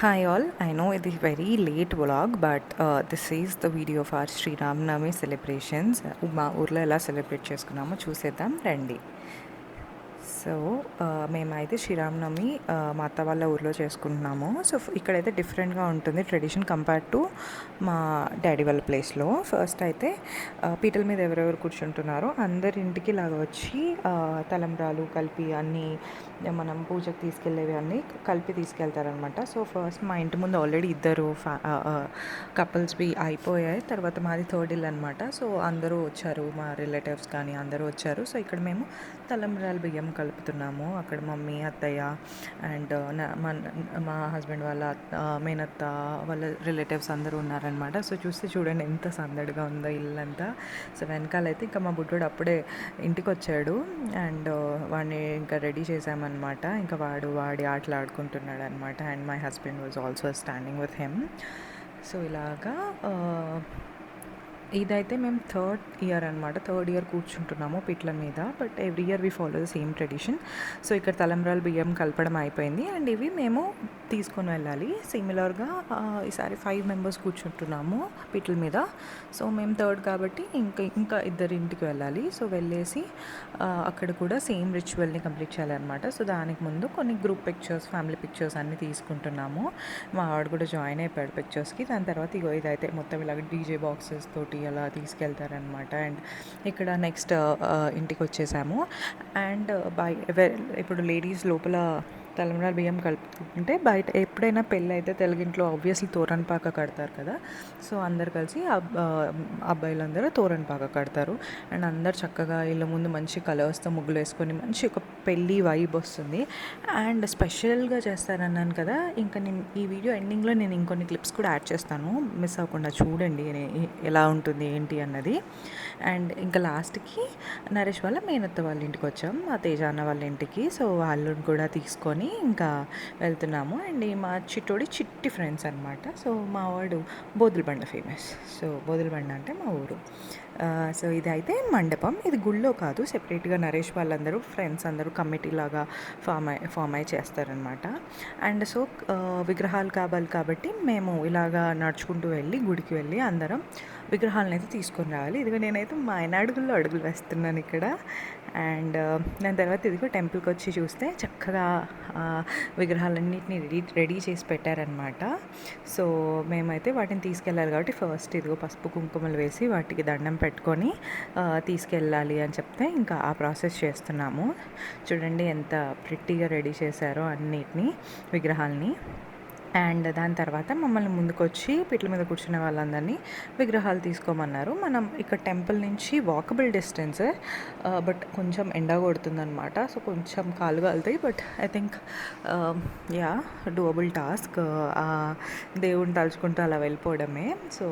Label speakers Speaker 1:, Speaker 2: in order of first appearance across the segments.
Speaker 1: Hi all, I know it is very late vlog, but this is the video of our Sri Ram Navami celebrations. మా ఊర్లో ఎలా celebrate చేసుకున్నామో చూసేద్దాం రండి. So మేమైతే శ్రీరామనవమి మా అత్త వాళ్ళ ఊర్లో చేసుకుంటున్నాము. సో ఇక్కడైతే డిఫరెంట్గా ఉంటుంది ట్రెడిషన్ కంపేర్డ్ టు మా డాడీ వాళ్ళ ప్లేస్లో. ఫస్ట్ అయితే పీటల మీద ఎవరెవరు కూర్చుంటున్నారో అందరి ఇంటికి లాగా వచ్చి తలంబ్రాలు కలిపి అన్నీ మనం పూజకు తీసుకెళ్ళేవి అన్నీ కలిపి తీసుకెళ్తారనమాట. సో ఫస్ట్ మా ఇంటి ముందు ఆల్రెడీ ఇద్దరు కపుల్స్వి అయిపోయాయి. తర్వాత మాది థర్డ్ ఇల్లు అనమాట. సో అందరూ వచ్చారు, మా రిలేటివ్స్ కానీ అందరూ వచ్చారు. సో ఇక్కడ మేము తలంబ్రాలు బియ్యం కలుపుతున్నాము. అక్కడ మమ్మీ, అత్తయ్య అండ్ మా హస్బెండ్ వాళ్ళ మేనత్త వాళ్ళ రిలేటివ్స్ అందరూ ఉన్నారనమాట. సో చూస్తే చూడండి ఎంత సందడిగా ఉందో ఇల్లంతా. సో వెనకాలైతే ఇంకా మా బుడ్డోడు అప్పుడే ఇంటికి వచ్చాడు అండ్ వాడిని ఇంకా రెడీ చేసామన్నమాట. ఇంకా వాడి ఆటలు ఆడుకుంటున్నాడు అనమాట. And my husband was also standing with him. So ఇలాగా ఇదైతే మేము థర్డ్ ఇయర్ కూర్చుంటున్నాము పిట్ల మీద. But every year we follow the same tradition. So ఇక్కడ తలంబ్రాలు బియ్యం కలపడం అయిపోయింది అండ్ ఇవి మేము తీసుకొని వెళ్ళాలి. సిమిలర్గా ఈసారి 5 మెంబర్స్ కూర్చుంటున్నాము పిట్ల మీద. సో మేము థర్డ్ కాబట్టి ఇంకా ఇద్దరి ఇంటికి వెళ్ళాలి. సో వెళ్ళేసి అక్కడ కూడా సేమ్ రిచువల్ని కంప్లీట్ చేయాలన్నమాట. సో దానికి ముందు కొన్ని గ్రూప్ పిక్చర్స్, ఫ్యామిలీ పిక్చర్స్ అన్నీ తీసుకుంటున్నాము. మా వాడు కూడా జాయిన్ అయిపోయాడు పిక్చర్స్కి. దాని తర్వాత ఇదైతే మొత్తం ఇలాగ డీజే బాక్సెస్ తోటి అలా తీసుకెళ్తారనమాట. అండ్ ఇక్కడ నెక్స్ట్ ఇంటికి వచ్చేసాము. అండ్ ఇప్పుడు లేడీస్ లోపల తలంబ్రాలు బియ్యం కలుపుకుంటే బయట ఎప్పుడైనా పెళ్ళి అయితే తెలుగింట్లో ఆబ్వియస్లీ తోరణపాక కడతారు కదా. సో అందరు కలిసి అబ్బాయిలందరూ తోరణపాక కడతారు. అండ్ అందరు చక్కగా ఇళ్ళ ముందు మంచి కలర్స్తో ముగ్గులు వేసుకొని మంచి ఒక పెళ్ళి వైబ్ వస్తుంది. అండ్ స్పెషల్గా చేస్తారన్నాను కదా, ఇంకా నేను ఈ వీడియో ఎండింగ్లో నేను ఇంకొన్ని క్లిప్స్ కూడా యాడ్ చేస్తాను, మిస్ అవ్వకుండా చూడండి ఎలా ఉంటుంది ఏంటి అన్నది. అండ్ ఇంకా లాస్ట్కి నరేష్ వాళ్ళ మేనత్త వాళ్ళ ఇంటికి వచ్చాం, మా తేజ అన్న వాళ్ళ ఇంటికి. సో వాళ్ళని కూడా తీసుకొని ఇంకా వెళ్తున్నాము. అండ్ మా చిట్టి ఫ్రెండ్స్ అనమాట. సో మా వాడు బోదులబండ ఫేమస్. సో బోదులబండ అంటే మా ఊరు. సో ఇదైతే మండపం, ఇది గుళ్ళో కాదు, సెపరేట్గా నరేష్ వాళ్ళందరూ ఫ్రెండ్స్ అందరూ కమిటీ లాగా ఫామ్ అయి చేస్తారనమాట. అండ్ సో విగ్రహాలు కావాలి కాబట్టి మేము ఇలాగా నడుచుకుంటూ వెళ్ళి గుడికి వెళ్ళి అందరం విగ్రహాలను అయితే తీసుకొని రావాలి. ఇదిగో నేనైతే మా ఆయన అడుగులు వేస్తున్నాను ఇక్కడ. అండ్ దాని తర్వాత ఇదిగో టెంపుల్కి వచ్చి చూస్తే చక్కగా విగ్రహాలన్నింటినీ రెడీ చేసి పెట్టారనమాట. సో మేమైతే వాటిని తీసుకెళ్ళాలి కాబట్టి ఫస్ట్ ఇదిగో పసుపు కుంకుమలు వేసి వాటికి దండం పెట్టుకొని తీసుకెళ్ళాలి అని చెప్తే ఇంకా ఆ ప్రాసెస్ చేస్తున్నాము. చూడండి ఎంత ప్రిట్టిగా రెడీ చేశారో అన్నిటినీ, విగ్రహాలని. అండ్ దాని తర్వాత మమ్మల్ని ముందుకొచ్చి పిట్ల మీద కూర్చునే వాళ్ళందరినీ విగ్రహాలు తీసుకోమన్నారు. మనం ఇక్కడ టెంపుల్ నుంచి వాకబుల్ డిస్టెన్స్, బట్ కొంచెం ఎండ కొడుతుందనమాట. సో కొంచెం కాలు కాలుతాయి, but I think doable task. దేవుని తలుచుకుంటూ అలా వెళ్ళిపోవడమే. సో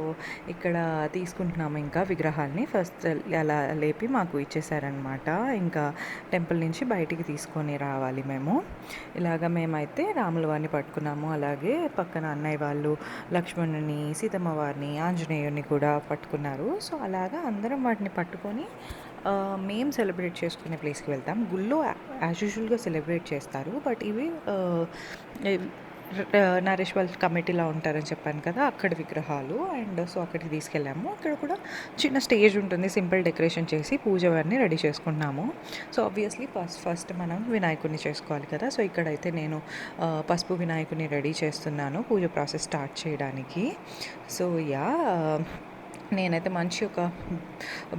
Speaker 1: ఇక్కడ తీసుకుంటున్నాము ఇంకా విగ్రహాల్ని. ఫస్ట్ అలా లేపి మాకు ఇచ్చేసారనమాట. ఇంకా టెంపుల్ నుంచి బయటికి తీసుకొని రావాలి మేము. ఇలాగ మేమైతే రాముల వారిని పట్టుకున్నాము. అలాగే పక్కన అన్నయ్య వాళ్ళు లక్ష్మణుని, సీతమ్మ వారిని, ఆంజనేయుని కూడా పట్టుకున్నారు. సో అలాగా అందరం వాటిని పట్టుకొని మేము సెలబ్రేట్ చేసుకునే ప్లేస్కి వెళ్తాం. గుళ్ళో యాజ్ యూజువల్గా సెలబ్రేట్ చేస్తారు, బట్ ఇవి నరేష్ వాళ్ళ కమిటీలా ఉంటారని చెప్పాను కదా, అక్కడ విగ్రహాలు. అండ్ సో అక్కడికి తీసుకెళ్ళాము. అక్కడ కూడా చిన్న స్టేజ్ ఉంటుంది, సింపుల్ డెకరేషన్ చేసి పూజ వారిని రెడీ చేసుకున్నాము. సో ఆబ్వియస్లీ ఫస్ట్ మనం వినాయకుడిని చేసుకోవాలి కదా. సో ఇక్కడైతే నేను పసుపు వినాయకుడిని రెడీ చేస్తున్నాను పూజ ప్రాసెస్ స్టార్ట్ చేయడానికి. సో నేనైతే మంచి ఒక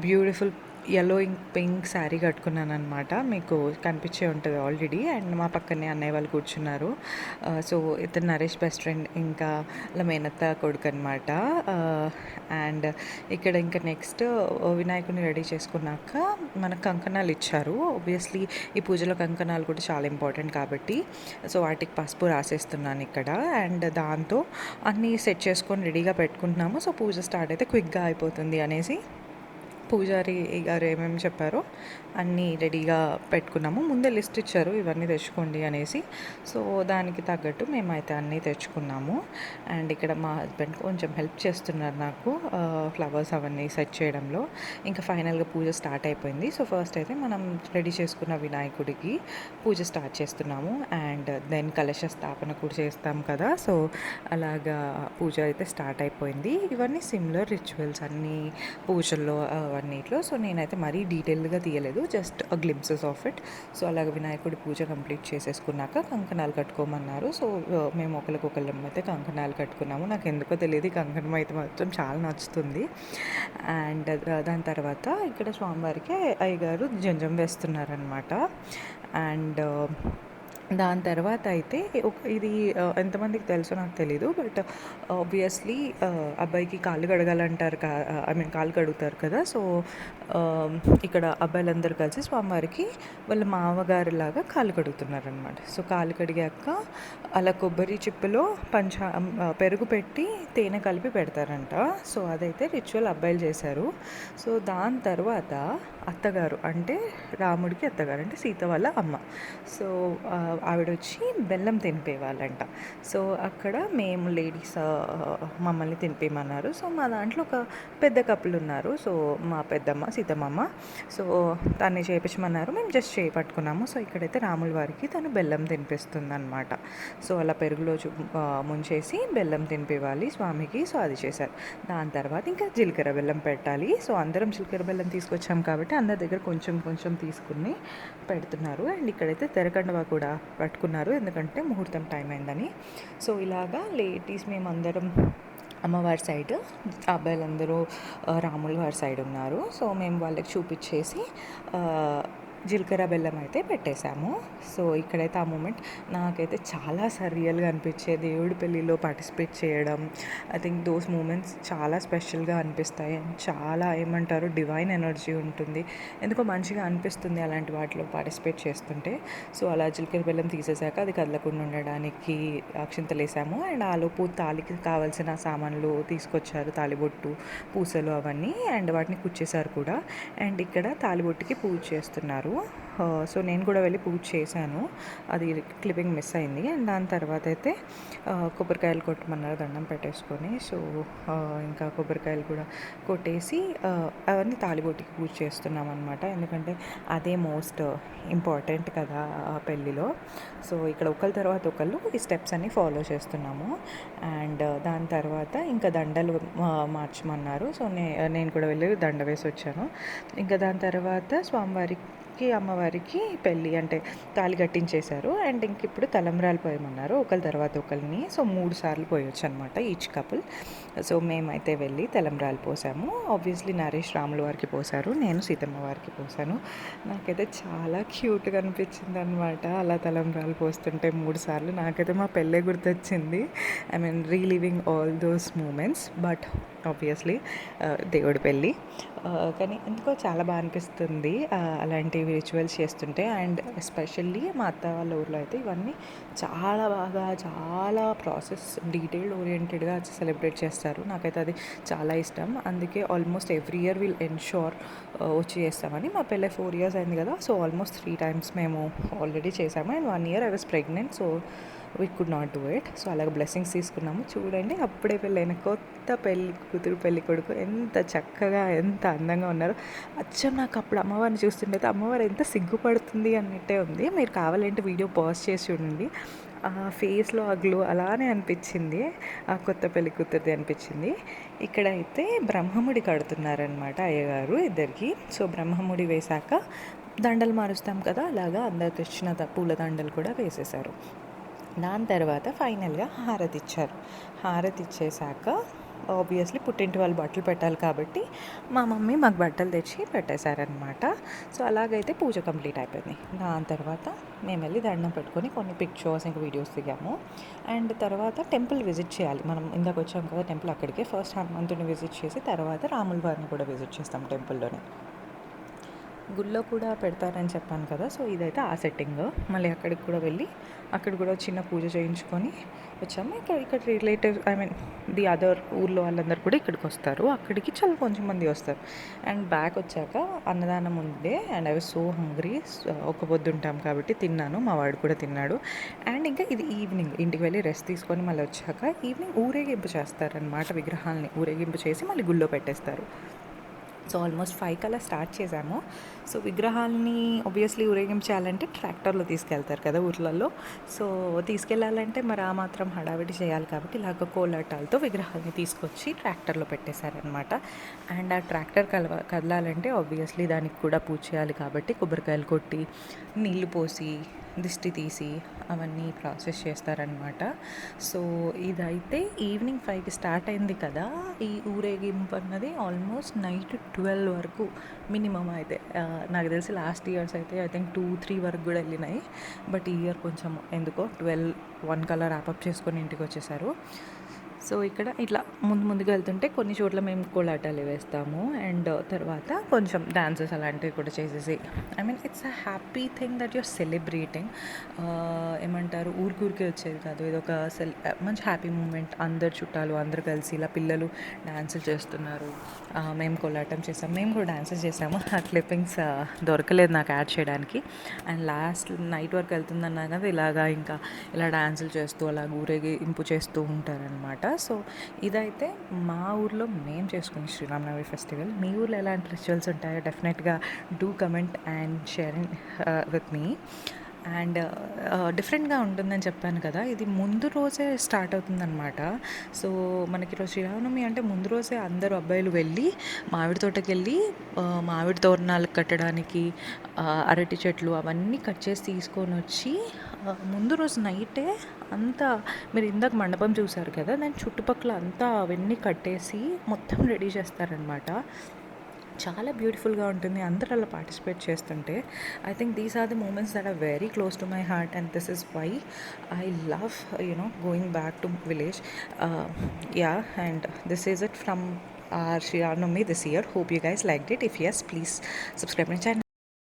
Speaker 1: బ్యూటిఫుల్ ఎల్లో పింక్ శారీ కట్టుకున్నాను అనమాట. మీకు కనిపించే ఉంటుంది ఆల్రెడీ. అండ్ మా పక్కనే అన్నయ్య వాళ్ళు కూర్చున్నారు. సో ఇతను నరేష్ బెస్ట్ ఫ్రెండ్, ఇంకా అలా మేనత్త కొడుకు అనమాట. అండ్ ఇక్కడ ఇంకా నెక్స్ట్ వినాయకుడిని రెడీ చేసుకున్నాక మనకు కంకణాలు ఇచ్చారు. ఆబ్వియస్లీ ఈ పూజలో కంకణాలు కూడా చాలా ఇంపార్టెంట్ కాబట్టి సో వాటికి పసుపు రాసేస్తున్నాను ఇక్కడ. అండ్ దాంతో అన్నీ సెట్ చేసుకొని రెడీగా పెట్టుకుంటున్నాము. సో పూజ స్టార్ట్ అయితే క్విక్గా అయిపోతుంది అనేసి పూజారి గారు ఏమేమి చెప్పారో అన్నీ రెడీగా పెట్టుకున్నాము. ముందే లిస్ట్ ఇచ్చారు ఇవన్నీ తెచ్చుకోండి అనేసి. సో దానికి తగ్గట్టు మేమైతే అన్నీ తెచ్చుకున్నాము. అండ్ ఇక్కడ మా హస్బెండ్ కొంచెం హెల్ప్ చేస్తున్నారు నాకు ఫ్లవర్స్ అవన్నీ సెట్ చేయడంలో. ఇంకా ఫైనల్గా పూజ స్టార్ట్ అయిపోయింది. సో ఫస్ట్ అయితే మనం రెడీ చేసుకున్న వినాయకుడికి పూజ స్టార్ట్ చేస్తున్నాము. అండ్ దెన్ కలశ స్థాపన కూడా చేస్తాం కదా. సో అలాగా పూజ అయితే స్టార్ట్ అయిపోయింది. ఇవన్నీ సిమిలర్ రిచువల్స్ అన్నీ పూజల్లో అవన్నిట్లో. సో నేనైతే మరీ డీటెయిల్డ్గా తీయలేదు, just glimpses of it. So అలాగ వినాయకుడి పూజ కంప్లీట్ చేసేసుకున్నాక కంకణాలు కట్టుకోమన్నారు. సో మేము ఒకరికొకళ్ళం అయితే కంకణాలు కట్టుకున్నాము. నాకు ఎందుకో తెలియదు, ఈ కంకణం అయితే మాత్రం చాలా నచ్చుతుంది. అండ్ దాని తర్వాత ఇక్కడ స్వామివారికి అయ్యగారు జంజం వేస్తున్నారనమాట. అండ్ దాని తర్వాత అయితే ఇది ఎంతమందికి తెలుసో నాకు తెలీదు, బట్ ఆబ్వియస్లీ అబ్బాయికి కాళ్ళు కడగాలంటారు ఐ మీన్ కాళ్ళు కడుగుతారు కదా. సో ఇక్కడ అబ్బాయిలందరూ కలిసి స్వామివారికి వాళ్ళ మామగారిలాగా కాళ్ళు కడుగుతున్నారనమాట. సో కాళ్ళు కడిగాక అలా కొబ్బరి చిప్పలో పెరుగు పెట్టి తేనె కలిపి పెడతారంట. సో అదైతే రిచువల్ అబ్బాయిలు చేశారు. సో దాని తర్వాత అత్తగారు అంటే రాముడికి అత్తగారు అంటే సీత వాళ్ళ అమ్మ. సో ఆవిడ వచ్చి బెల్లం తినిపేవాళ్ళంట. సో అక్కడ మేము లేడీస్ మమ్మల్ని తినిపేయమన్నారు. సో మా దాంట్లో ఒక పెద్ద కప్పులు ఉన్నారు. సో మా పెద్దమ్మ సీతమ్మ, సో తన్ని చేయించమన్నారు. మేము జస్ట్ చేపట్టుకున్నాము. సో ఇక్కడైతే రాముల వారికి తను బెల్లం తినిపిస్తుంది అనమాట. సో అలా పెరుగులో ముంచేసి బెల్లం తినిపివ్వాలి స్వామికి. సో అది చేశారు. దాని తర్వాత ఇంకా జీలకర్ర బెల్లం పెట్టాలి. సో అందరం జీలకర్ర బెల్లం తీసుకొచ్చాం కాబట్టి అందరి దగ్గర కొంచెం కొంచెం తీసుకుని పెడుతున్నారు. అండ్ ఇక్కడైతే తెరకండవ కూడా పట్టుకున్నారు, ఎందుకంటే ముహూర్తం టైం అయిందని. సో ఇలాగా లేడీస్ మేమందరం అమ్మవారి సైడ్, అబ్బాయిలందరూ రాముల వారి సైడ్ ఉన్నారు. సో మేము వాళ్ళకి చూపించేసి జీలకర్ర బెల్లం అయితే పెట్టేశాము. సో ఇక్కడైతే ఆ మూమెంట్ నాకైతే చాలా సర్రియల్గా అనిపించేది. దేవుడి పెళ్ళిలో పార్టిసిపేట్ చేయడం, ఐ థింక్ దోస్ మూమెంట్స్ చాలా స్పెషల్గా అనిపిస్తాయి. చాలా ఏమంటారు డివైన్ ఎనర్జీ ఉంటుంది, ఎందుకో మంచిగా అనిపిస్తుంది అలాంటి వాటిలో పార్టిసిపేట్ చేస్తుంటే. సో అలా జీలకర్ర బెల్లం తీసేసాక అది కదలకుండా ఉండడానికి అక్షింతలు వేసాము. అండ్ ఆలోపు తాలికి కావాల్సిన సామాన్లు తీసుకొచ్చారు, తాలిబొట్టు పూసలు అవన్నీ, అండ్ వాటిని కుచ్చేశారు కూడా. అండ్ ఇక్కడ తాలిబొట్టుకి పూజ చేస్తున్నారు. సో నేను కూడా వెళ్ళి పూజ చేశాను, అది క్లిప్పింగ్ మిస్ అయింది. అండ్ దాని తర్వాత అయితే కొబ్బరికాయలు కొట్టమన్నారు దండం పెట్టేసుకొని. సో ఇంకా కొబ్బరికాయలు కూడా కొట్టేసి అవన్నీ తాళిబొట్టుకి పూజ చేస్తున్నాం అనమాట, ఎందుకంటే అదే మోస్ట్ ఇంపార్టెంట్ కదా పెళ్ళిలో. సో ఇక్కడ ఒకళ్ళ తర్వాత ఒకళ్ళు ఈ స్టెప్స్ అన్నీ ఫాలో చేస్తున్నాము. అండ్ దాని తర్వాత ఇంకా దండలు మార్చమన్నారు. సో నేను కూడా వెళ్ళి దండ వేసి వచ్చాను. ఇంకా దాని తర్వాత స్వామివారికి అమ్మవారికి పెళ్ళి అంటే తాళి కట్టించేశారు. అండ్ ఇంక ఇప్పుడు తలంబ్రాలు పోయమన్నారు ఒకరి తర్వాత ఒకరిని. సో 3 సార్లు పోయొచ్చు అనమాట ఈచ్ కపుల్. సో మేమైతే వెళ్ళి తలంబ్రాలు పోసాము. ఆబ్వియస్లీ నరేష్ రాముల వారికి పోసారు, నేను సీతమ్మ వారికి పోసాను. నాకైతే చాలా క్యూట్గా అనిపించింది అనమాట అలా తలంబ్రాలు పోస్తుంటే 3 సార్లు. నాకైతే మా పెళ్ళే గుర్తొచ్చింది, I mean reliving all those moments. But obviously దేవుడి పెళ్ళి, కానీ ఎందుకో చాలా బాగా అనిపిస్తుంది అలాంటి రిచువల్స్ చేస్తుంటే. అండ్ ఎస్పెషల్లీ మా అత్త వాళ్ళ ఊర్లో అయితే ఇవన్నీ చాలా బాగా, చాలా ప్రాసెస్ డీటెయిల్డ్ ఓరియంటెడ్గా సెలబ్రేట్ చేస్తారు. నాకైతే అది చాలా ఇష్టం. అందుకే almost every year will ensure వచ్చి చేస్తామని. మా పెళ్ళి 4 years అయింది కదా. సో ఆల్మోస్ట్ 3 times మేము ఆల్రెడీ చేసాము. And 1 year I was pregnant, so we could not do it. So అలాగ బ్లెస్సింగ్స్ తీసుకున్నాము. చూడండి అప్పుడే పెళ్ళైన కొత్త పెళ్ళి కూతురు పెళ్ళి కొడుకు ఎంత చక్కగా ఎంత అందంగా ఉన్నారు. అచ్చం నాకు అప్పుడు అమ్మవారిని చూస్తుంటే అమ్మవారు ఎంత సిగ్గుపడుతుంది అన్నట్టే ఉంది. మీరు కావాలంటే వీడియో పాజ్ చేసి చూడండి, ఆ ఫేస్లో ఆ గ్లో అలానే అనిపించింది, ఆ కొత్త పెళ్లి కూతురిది అనిపించింది. ఇక్కడైతే బ్రహ్మముడి కడుతున్నారనమాట అయ్యగారు ఇద్దరికి. సో బ్రహ్మముడి వేశాక దండలు మారుస్తాం కదా, అలాగా అందరు తెచ్చిన పూల దండలు కూడా వేసేశారు. దాని తర్వాత ఫైనల్గా హారతి ఇచ్చారు. హారతి ఇచ్చేసాక ఆబ్వియస్లీ పుట్టింటి వాళ్ళు బట్టలు పెట్టాలి కాబట్టి మా మమ్మీ మాకు బట్టలు తెచ్చి పెట్టేశారనమాట. సో అలాగైతే పూజ కంప్లీట్ అయిపోయింది. దాని తర్వాత మేము వెళ్ళి దండం పెట్టుకొని కొన్ని పిక్చర్స్ ఇంకా వీడియోస్ దిగాము. అండ్ తర్వాత టెంపుల్ విజిట్ చేయాలి. మనం ఇందాక వచ్చాం కదా టెంపుల్, అక్కడికే ఫస్ట్ హనుమంతుని విజిట్ చేసి తర్వాత రాముల వారిని కూడా విజిట్ చేస్తాం టెంపుల్లోనే. గుళ్ళో కూడా పెడతారని చెప్పాను కదా, సో ఇదైతే ఆ సెట్టింగ్. మళ్ళీ అక్కడికి కూడా వెళ్ళి అక్కడ కూడా చిన్న పూజ చేయించుకొని వచ్చాము. ఇక్కడ relatives, I mean the other ఊర్లో వాళ్ళందరూ కూడా ఇక్కడికి వస్తారు. అక్కడికి చాలా కొంచెం మంది వస్తారు. అండ్ బ్యాక్ వచ్చాక అన్నదానం ఉండే and I was so hungry. ఒక పొద్దు ఉంటాం కాబట్టి తిన్నాను, మా వాడు కూడా తిన్నాడు. అండ్ ఇంకా ఇది ఈవినింగ్ ఇంటికి వెళ్ళి రెస్ట్ తీసుకొని మళ్ళీ వచ్చాక ఈవినింగ్ ఊరేగింపు చేస్తారనమాట. విగ్రహాలని ఊరేగింపు చేసి మళ్ళీ గుళ్ళో పెట్టేస్తారు. సో ఆల్మోస్ట్ 5 కల్లా స్టార్ట్ చేశాము. సో విగ్రహాలని ఆబ్వియస్లీ ఊరేగింపు చేయాలంటే ట్రాక్టర్లో తీసుకెళ్తారు కదా ఊర్లలో. సో తీసుకెళ్ళాలంటే మరి ఆ మాత్రం హడావిడి చేయాలి కాబట్టి ఇలాగ కోలాటాలతో విగ్రహాలని తీసుకొచ్చి ట్రాక్టర్లో పెట్టేశారనమాట. అండ్ ఆ ట్రాక్టర్ కదలాలంటే ఆబ్వియస్లీ దానికి కూడా పూజ చేయాలి కాబట్టి కొబ్బరికాయలు కొట్టి నీళ్లు పోసి దిష్టి తీసి అవన్నీ ప్రాసెస్ చేస్తారనమాట. సో ఇదైతే ఈవినింగ్ 5కి స్టార్ట్ అయింది కదా. ఈ ఊరేగింపు అన్నది ఆల్మోస్ట్ నైట్ 12 వరకు మినిమం అయితే. నాకు తెలిసి లాస్ట్ ఇయర్స్ అయితే ఐ థింక్ 2-3 వరకు కూడా వెళ్ళినాయి. బట్ ఈ ఇయర్ కొంచెం ఎందుకో 12-1 కల్లా ర్యాపప్ చేసుకొని ఇంటికి వచ్చేసారు. సో ఇక్కడ ఇట్లా ముందుగా వెళ్తుంటే కొన్ని చోట్ల మేము కోలాటాలు వేస్తాము. అండ్ తర్వాత కొంచెం డాన్సెస్ అలాంటివి కూడా చేసేసి, I mean it's a happy thing that you're celebrating. ఏమంటారు, ఊరికే వచ్చేది కాదు, ఇది ఒక మంచి హ్యాపీ మూమెంట్. అందరు చుట్టాలు అందరు కలిసి ఇలా పిల్లలు డాన్సులు చేస్తున్నారు, మేము కోలాటం చేసాం, మేము కూడా డాన్సెస్ చేసాము. ఆ క్లిప్పింగ్స్ దొరకలేదు నాకు యాడ్ చేయడానికి. అండ్ లాస్ట్ నైట్ వరకు వెళ్తుందన్నా కదా ఇలాగా ఇంకా ఇలా డాన్సులు చేస్తూ అలా ఊరేగింపు చేస్తూ ఉంటారనమాట. సో ఇదైతే మా ఊర్లో మేము చేసుకునే శ్రీరామనవమి ఫెస్టివల్. మీ ఊర్లో ఎలాంటి రిచువల్స్ ఉంటాయో డెఫినెట్గా do comment and share with me. And డిఫరెంట్గా ఉంటుందని చెప్పాను కదా, ఇది ముందు రోజే స్టార్ట్ అవుతుందన్నమాట. సో మనకి ఈరోజు శ్రీరామనవమి అంటే ముందు రోజే అందరూ అబ్బాయిలు వెళ్ళి మామిడి తోటకి వెళ్ళి మామిడి తోరణాలు కట్టడానికి అరటి చెట్లు అవన్నీ కట్ చేసి తీసుకొని వచ్చి ముందు రోజు నైటే అంతా, మీరు ఇందాక మండపం చూసారు కదా, దాని చుట్టుపక్కల అంతా అవన్నీ కట్టేసి మొత్తం రెడీ చేస్తారనమాట. చాలా బ్యూటిఫుల్గా ఉంటుంది అందరూ అలా పార్టిసిపేట్ చేస్తుంటే. I think these are the moments that are very close to my heart and this is why I love going back to village. Yeah, and this is it from our Sri Ramnavami this year. Hope you guys liked it. If yes, please subscribe my channel.